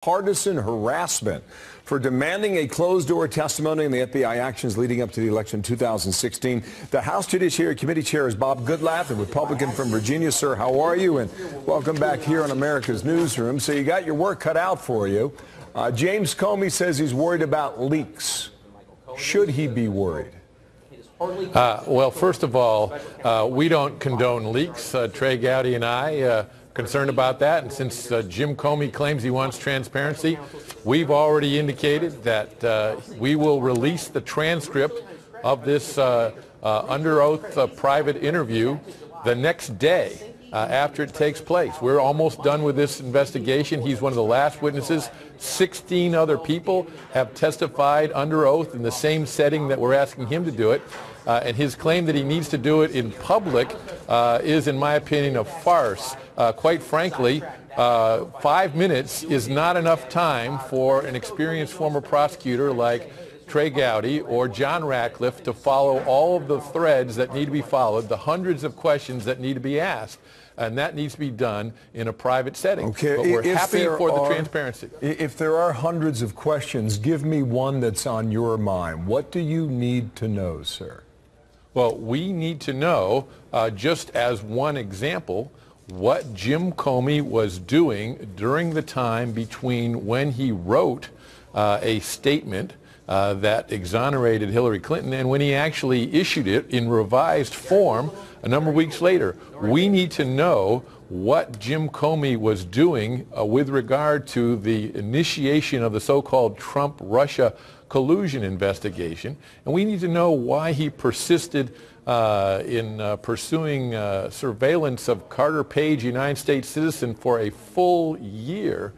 partisan harassment for demanding a closed-door testimony in the FBI actions leading up to the election in 2016. The House Judiciary Committee Chair is Bob Goodlatte, a Republican from Virginia. Sir, how are you? And welcome back here on America's Newsroom. So you got your work cut out for you. James Comey says he's worried about leaks. Should he be worried? Well, first of all, we don't condone leaks. Trey Gowdy and I concerned about that, and since Jim Comey claims he wants transparency, we've already indicated that we will release the transcript of this under oath private interview the next day after it takes place. We're almost done with this investigation. He's one of the last witnesses. 16 other people have testified under oath in the same setting that we're asking him to do it. And his claim that he needs to do it in public is, in my opinion, a farce. Quite frankly, 5 minutes is not enough time for an experienced former prosecutor like Trey Gowdy or John Ratcliffe to follow all of the threads that need to be followed, the hundreds of questions that need to be asked. And that needs to be done in a private setting. Okay. But we're happy for the transparency. If there are hundreds of questions, give me one that's on your mind. What do you need to know, sir? Well, we need to know, just as one example, what Jim Comey was doing during the time between when he wrote a statement that exonerated Hillary Clinton and when he actually issued it in revised form a number of weeks later. We need to know what Jim Comey was doing with regard to the initiation of the so-called Trump-Russia collusion investigation, and we need to know why he persisted in pursuing surveillance of Carter Page, United States citizen, for a full year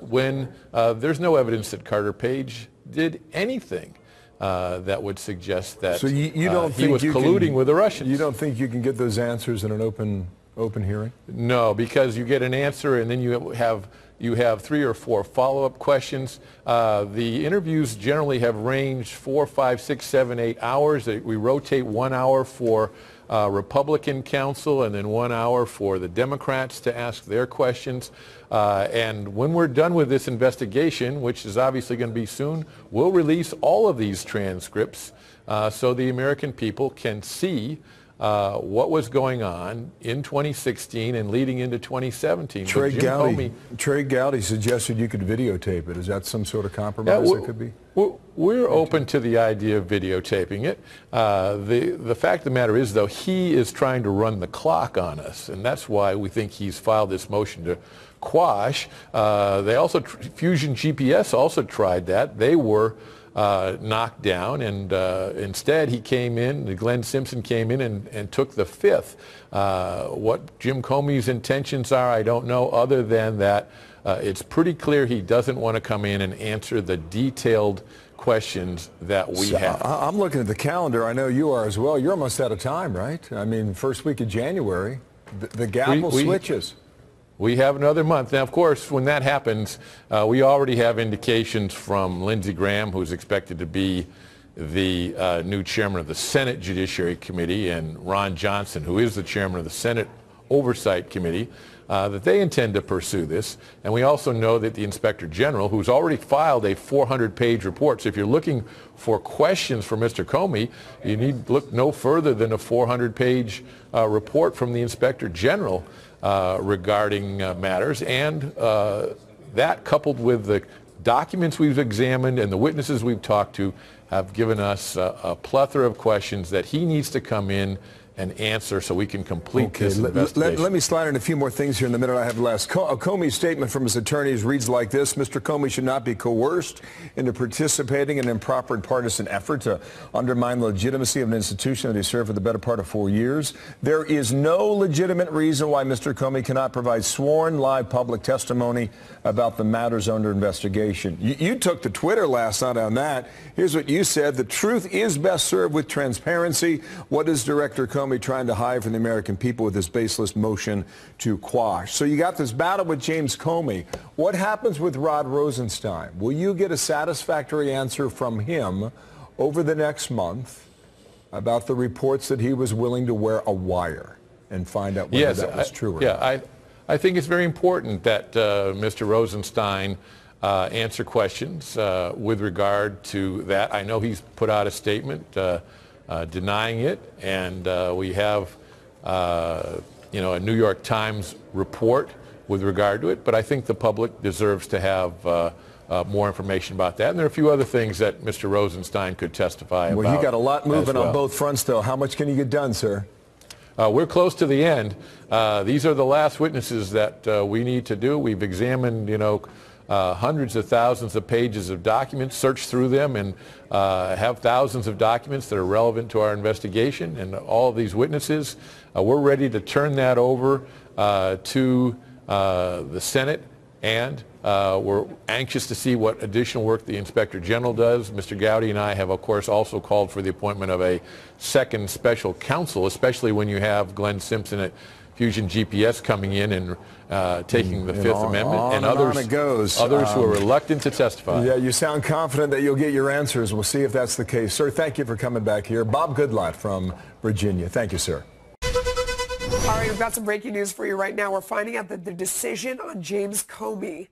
when there's no evidence that Carter Page did anything that would suggest that so you don't he was colluding with the Russians. You don't think you can get those answers in an open hearing? No, because you get an answer and then you have 3 or 4 follow-up questions. The interviews generally have ranged 4, 5, 6, 7, 8 hours. We rotate 1 hour for Republican counsel and then 1 hour for the Democrats to ask their questions. And when we're done with this investigation, which is obviously going to be soon, we'll release all of these transcripts so the American people can see what was going on in 2016 and leading into 2017. Trey Gowdy suggested you could videotape it. Is that some sort of compromise that could be? We're open to the idea of videotaping it. The fact of the matter is, though, he is trying to run the clock on us, and that's why we think he's filed this motion to quash. Fusion GPS also tried that. They were knocked down, and instead Glenn Simpson came in and took the fifth. What Jim Comey's intentions are, I don't know, other than that it's pretty clear he doesn't want to come in and answer the detailed questions that we have. I'm looking at the calendar. I know you are as well. You're almost out of time, right? I mean, first week of January, the gavel switches. We have another month. Now, of course, when that happens, we already have indications from Lindsey Graham, who's expected to be the new chairman of the Senate Judiciary Committee, and Ron Johnson, who is the chairman of the Senate Oversight Committee, that they intend to pursue this. And we also know that the Inspector General, who's already filed a 400-page report, so if you're looking for questions for Mr. Comey, you need to look no further than a 400-page report from the Inspector General regarding matters, and that, coupled with the documents we've examined and the witnesses we've talked to, have given us a plethora of questions that he needs to come in and answer so we can complete this investigation. Let me slide in a few more things here in the minute I have left. Comey's statement from his attorneys reads like this: Mr. Comey should not be coerced into participating in an improper and partisan effort to undermine the legitimacy of an institution that he served for the better part of 4 years. There is no legitimate reason why Mr. Comey cannot provide sworn live public testimony about the matters under investigation. You took to Twitter last night on that. Here's what you said: the truth is best served with transparency. What is Director Comey trying to hide from the American people with this baseless motion to quash? So you got this battle with James Comey. What happens with Rod Rosenstein? Will you get a satisfactory answer from him over the next month about the reports that he was willing to wear a wire, and find out whether that was true or not? I think it's very important that Mr. Rosenstein answer questions with regard to that. I know he's put out a statement denying it, and we have a New York Times report with regard to it, but I think the public deserves to have more information about that. And there are a few other things that Mr. Rosenstein could testify about. Well, you got a lot moving on both fronts, though. How much can you get done, sir? We're close to the end. These are the last witnesses that we need to do. We've examined, hundreds of thousands of pages of documents, searched through them, and have thousands of documents that are relevant to our investigation. And all of these witnesses, we're ready to turn that over to the Senate, and we're anxious to see what additional work the Inspector General does. Mr. Gowdy and I have, of course, also called for the appointment of a second special counsel, especially when you have Glenn Simpson at Fusion GPS coming in and taking the Fifth Amendment, and others who are reluctant to testify. Yeah, you sound confident that you'll get your answers. We'll see if that's the case. Sir, thank you for coming back here. Bob Goodlatte from Virginia. Thank you, sir. All right, we've got some breaking news for you right now. We're finding out that the decision on James Comey,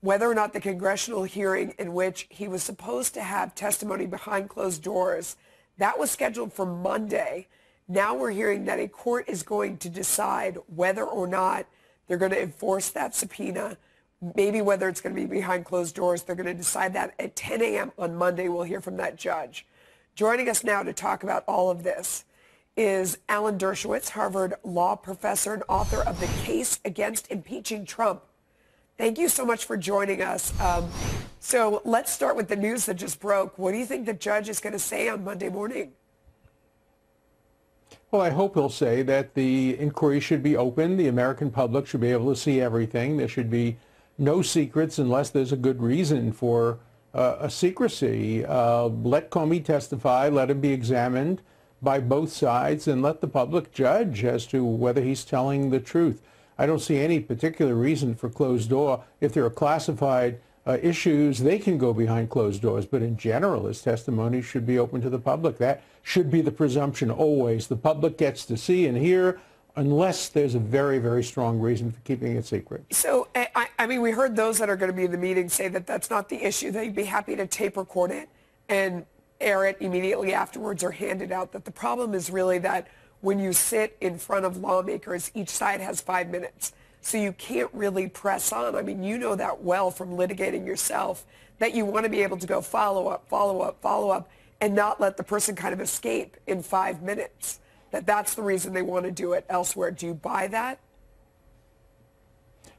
whether or not the congressional hearing in which he was supposed to have testimony behind closed doors, that was scheduled for Monday. Now we're hearing that a court is going to decide whether or not they're going to enforce that subpoena, maybe whether it's going to be behind closed doors. They're going to decide that at 10 a.m. on Monday. We'll hear from that judge. Joining us now to talk about all of this is Alan Dershowitz, Harvard law professor and author of The Case Against Impeaching Trump. Thank you so much for joining us. So let's start with the news that just broke. What do you think the judge is going to say on Monday morning? Well, I hope he'll say that the inquiry should be open. The American public should be able to see everything. There should be no secrets unless there's a good reason for a secrecy. Let Comey testify. Let him be examined by both sides, and let the public judge as to whether he's telling the truth. I don't see any particular reason for closed door. If there are classified issues, they can go behind closed doors. But in general, his testimony should be open to the public. That should be the presumption always. The public gets to see and hear unless there's a very, very strong reason for keeping it secret. So, I mean, we heard those that are going to be in the meeting say that that's not the issue. They'd be happy to tape record it and air it immediately afterwards or hand it out. That the problem is really that when you sit in front of lawmakers, each side has 5 minutes. So you can't really press on. I mean, you know that well from litigating yourself, that you want to be able to go follow up, follow up, follow up, and not let the person kind of escape in 5 minutes. That's the reason they want to do it elsewhere. Do you buy that?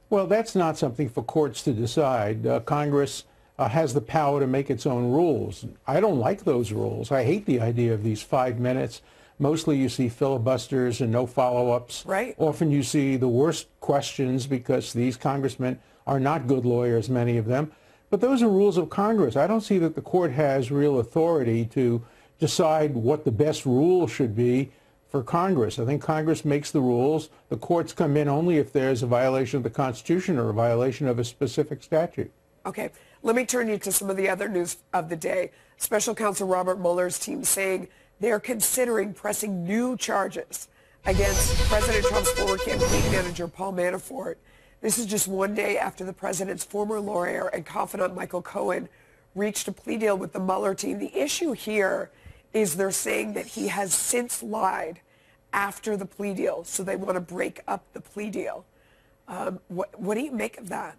Well, that's not something for courts to decide. Congress has the power to make its own rules. I don't like those rules. I hate the idea of these 5 minutes. Mostly you see filibusters and no follow-ups. Right. Often you see the worst questions because these congressmen are not good lawyers, many of them. But those are rules of Congress. I don't see that the court has real authority to decide what the best rule should be for Congress. I think Congress makes the rules. The courts come in only if there's a violation of the Constitution or a violation of a specific statute. Okay. Let me turn you to some of the other news of the day. Special counsel Robert Mueller's team saying they're considering pressing new charges against President Trump's former campaign manager, Paul Manafort. This is just one day after the president's former lawyer and confidant, Michael Cohen, reached a plea deal with the Mueller team. The issue here is they're saying that he has since lied after the plea deal, so they want to break up the plea deal. What do you make of that?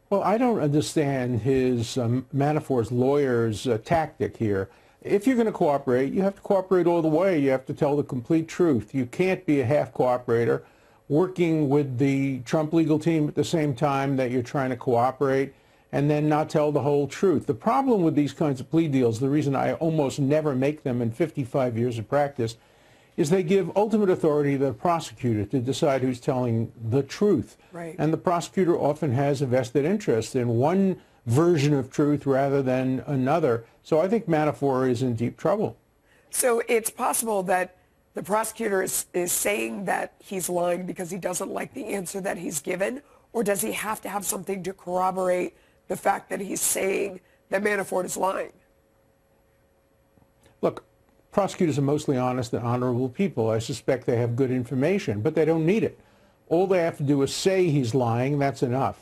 Well, I don't understand his Manafort's lawyer's tactic here. If you're going to cooperate, you have to cooperate all the way. You have to tell the complete truth. You can't be a half cooperator working with the Trump legal team at the same time that you're trying to cooperate and then not tell the whole truth. The problem with these kinds of plea deals, the reason I almost never make them in 55 years of practice, is they give ultimate authority to the prosecutor to decide who's telling the truth. Right. And the prosecutor often has a vested interest in one version of truth rather than another. So I think Manafort is in deep trouble. So it's possible that the prosecutor is saying that he's lying because he doesn't like the answer that he's given, or does he have to have something to corroborate the fact that he's saying that Manafort is lying? Look, prosecutors are mostly honest and honorable people. I suspect they have good information, but they don't need it. All they have to do is say he's lying. That's enough.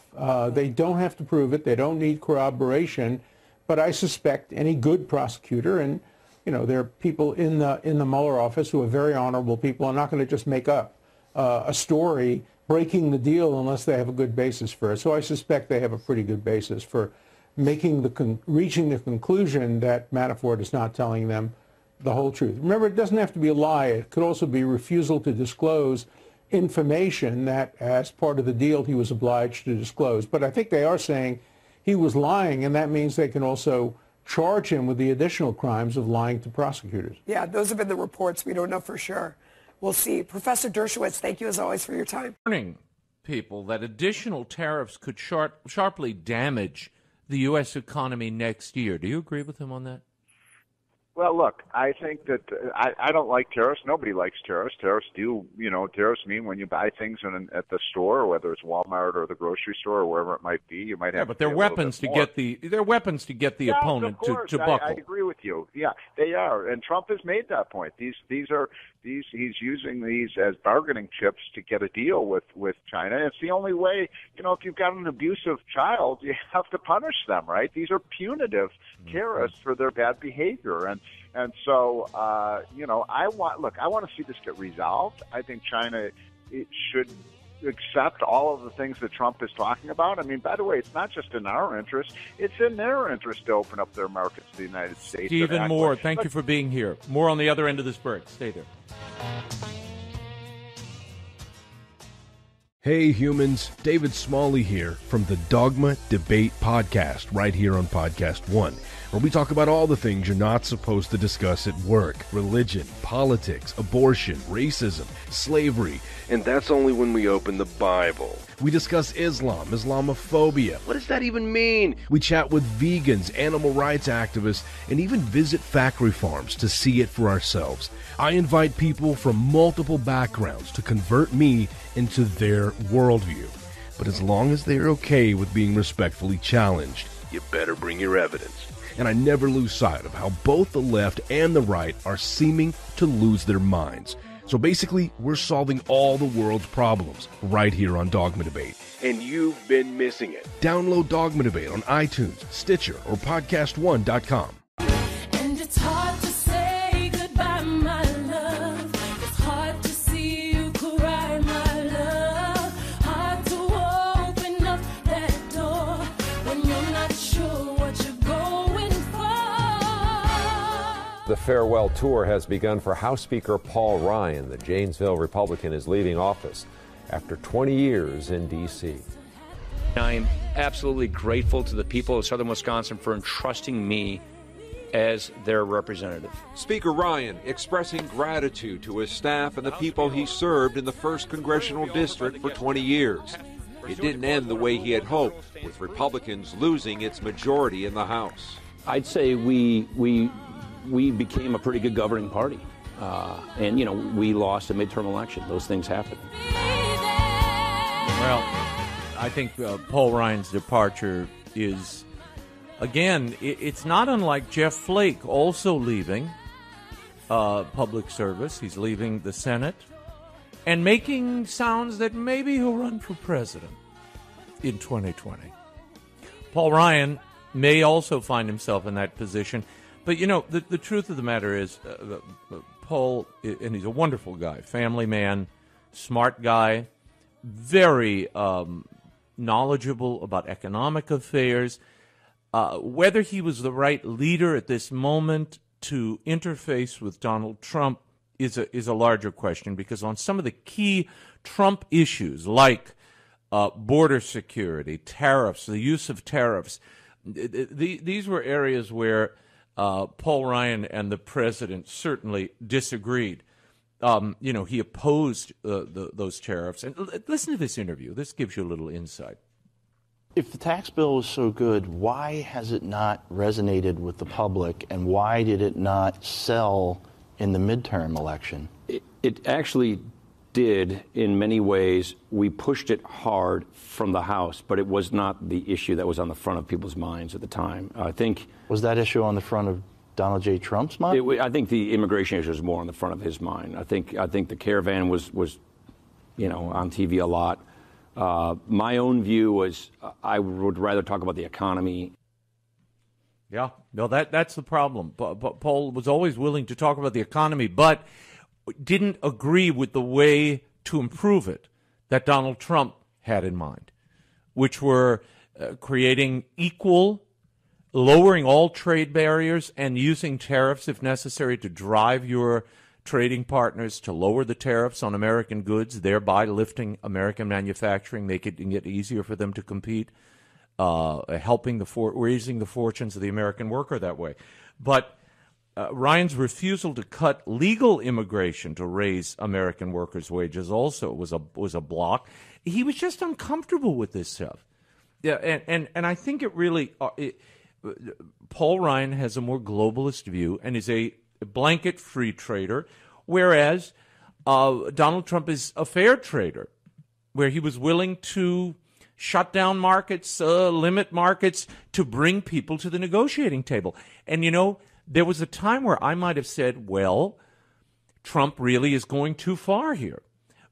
They don't have to prove it. They don't need corroboration. But I suspect any good prosecutor, and there are people in the Mueller office who are very honorable people, are not going to just make up a story breaking the deal unless they have a good basis for it. So I suspect they have a pretty good basis for reaching the conclusion that Manafort is not telling them the whole truth. Remember, it doesn't have to be a lie. It could also be refusal to disclose information that, as part of the deal, he was obliged to disclose. But I think they are saying he was lying, and that means they can also charge him with the additional crimes of lying to prosecutors. Yeah, those have been the reports. We don't know for sure. We'll see. Professor Dershowitz, thank you as always for your time. Warning people that additional tariffs could sharply damage the U.S. economy next year. Do you agree with him on that? Well, look, I think that I don't like tariffs. Nobody likes tariffs. Tariffs tariffs mean when you buy things at the store, whether it's Walmart or the grocery store or wherever it might be, you might have. Yeah, but they're weapons to get the opponent to buckle. I agree with you. Yeah, they are, and Trump has made that point. He's using these as bargaining chips to get a deal with China. It's the only way. If you've got an abusive child, you have to punish them, right? These are punitive tariffs for their bad behavior, and so I want to see this get resolved. I think China should accept all of the things that Trump is talking about. I mean, by the way, it's not just in our interest; it's in their interest to open up their markets to the United States. Stephen Moore, thank you for being here. More on the other end of this break. Stay there. Hey humans, David Smalley here from the Dogma Debate Podcast, right here on Podcast One, where we talk about all the things you're not supposed to discuss at work: religion, politics, abortion, racism, slavery, and that's only when we open the Bible. We discuss Islam, Islamophobia. What does that even mean? We chat with vegans, animal rights activists, and even visit factory farms to see it for ourselves. I invite people from multiple backgrounds to convert me into their worldview. But as long as they're okay with being respectfully challenged, you better bring your evidence. And I never lose sight of how both the left and the right are seeming to lose their minds. So basically, we're solving all the world's problems right here on Dogma Debate. And you've been missing it. Download Dogma Debate on iTunes, Stitcher, or PodcastOne.com. And it's hard to say goodbye, my love. It's hard to see you cry, my love. Hard to open up that door when you're not sure what you're going for. The farewell tour has begun for House Speaker Paul Ryan. The Janesville Republican is leaving office after 20 years in D.C. I'm absolutely grateful to the people of Southern Wisconsin for entrusting me as their representative. Speaker Ryan expressing gratitude to his staff and the people he served in the 1st Congressional District for 20 years. It didn't end the way he had hoped, with Republicans losing its majority in the House. I'd say we became a pretty good governing party. And, we lost a midterm election. Those things happen. Well, I think Paul Ryan's departure is, again, it's not unlike Jeff Flake also leaving public service. He's leaving the Senate and making sounds that maybe he'll run for president in 2020. Paul Ryan may also find himself in that position. But, the truth of the matter is Paul, and he's a wonderful guy, family man, smart guy, very knowledgeable about economic affairs. Whether he was the right leader at this moment to interface with Donald Trump is a larger question, because on some of the key Trump issues, like border security, tariffs, the use of tariffs, these were areas where Paul Ryan and the president certainly disagreed. He opposed those tariffs. And listen to this interview. This gives you a little insight. If the tax bill was so good, why has it not resonated with the public, and why did it not sell in the midterm election? It actually did in many ways. We pushed it hard from the House, but it was not the issue that was on the front of people's minds at the time. I think... Was that issue on the front of Donald J. Trump's mind? I think the immigration issue was more on the front of his mind. I think the caravan was on TV a lot. My own view was I would rather talk about the economy. Yeah, no, that's the problem. Paul was always willing to talk about the economy, but didn't agree with the way to improve it that Donald Trump had in mind, which were creating lowering all trade barriers and using tariffs if necessary to drive your trading partners to lower the tariffs on American goods, thereby lifting American manufacturing, making it easier for them to compete, helping raising the fortunes of the American worker that way. But Ryan's refusal to cut legal immigration to raise American workers' wages also was a block. He was just uncomfortable with this stuff. Yeah, and I think it really Paul Ryan has a more globalist view and is a blanket free trader, whereas Donald Trump is a fair trader, where he was willing to shut down markets, limit markets to bring people to the negotiating table. And, there was a time where I might have said, well, Trump really is going too far here.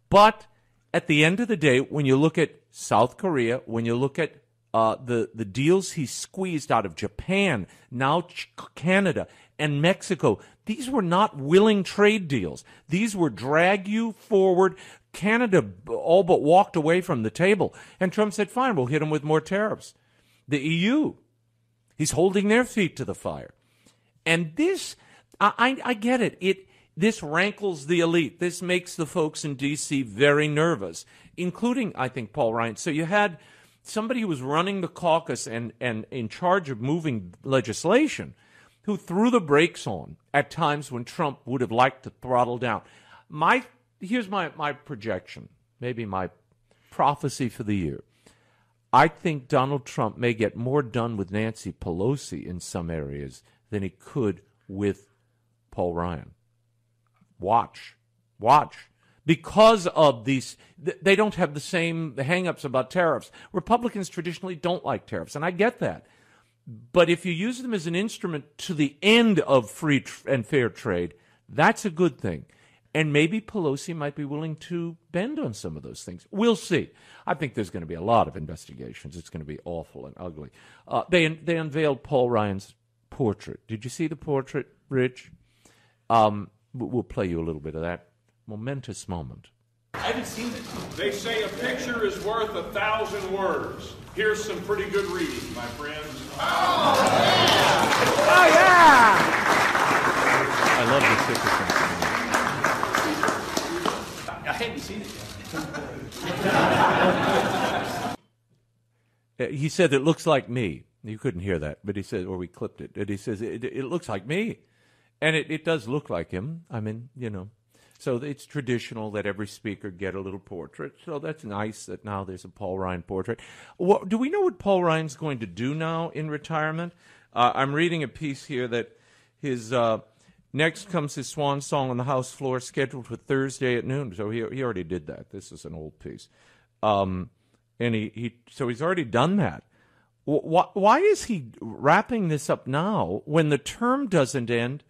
But at the end of the day, when you look at South Korea, when you look at the deals he squeezed out of Japan, now Canada and Mexico, these were not willing trade deals. These were drag you forward. Canada all but walked away from the table. And Trump said, fine, we'll hit them with more tariffs. The EU, he's holding their feet to the fire. And this, I get it. This rankles the elite. This makes the folks in D.C. very nervous, including, I think, Paul Ryan. So you had somebody who was running the caucus and in charge of moving legislation who threw the brakes on at times when Trump would have liked to throttle down. Here's my projection, maybe my prophecy for the year. I think Donald Trump may get more done with Nancy Pelosi in some areas than he could with Paul Ryan. Watch. Because of these, they don't have the same hang-ups about tariffs. Republicans traditionally don't like tariffs, and I get that. But if you use them as an instrument to the end of free and fair trade, that's a good thing. And maybe Pelosi might be willing to bend on some of those things. We'll see. I think there's going to be a lot of investigations. It's going to be awful and ugly. They unveiled Paul Ryan's portrait. Did you see the portrait, Rich? We'll play you a little bit of that momentous moment. I haven't seen it. They say a picture is worth 1,000 words. Here's some pretty good reading, my friends. Oh, yeah! Oh, yeah! I love the sticker. I hadn't seen it yet. He said, it looks like me. You couldn't hear that, but he said, or we clipped it. And he says, it looks like me. And it does look like him. I mean, So it's traditional that every speaker get a little portrait. So that's nice that now there's a Paul Ryan portrait. Do we know what Paul Ryan's going to do now in retirement? I'm reading a piece here that his next comes his swan song on the House floor, scheduled for Thursday at noon. So he already did that. This is an old piece. And so he's already done that. Why is he wrapping this up now when the term doesn't end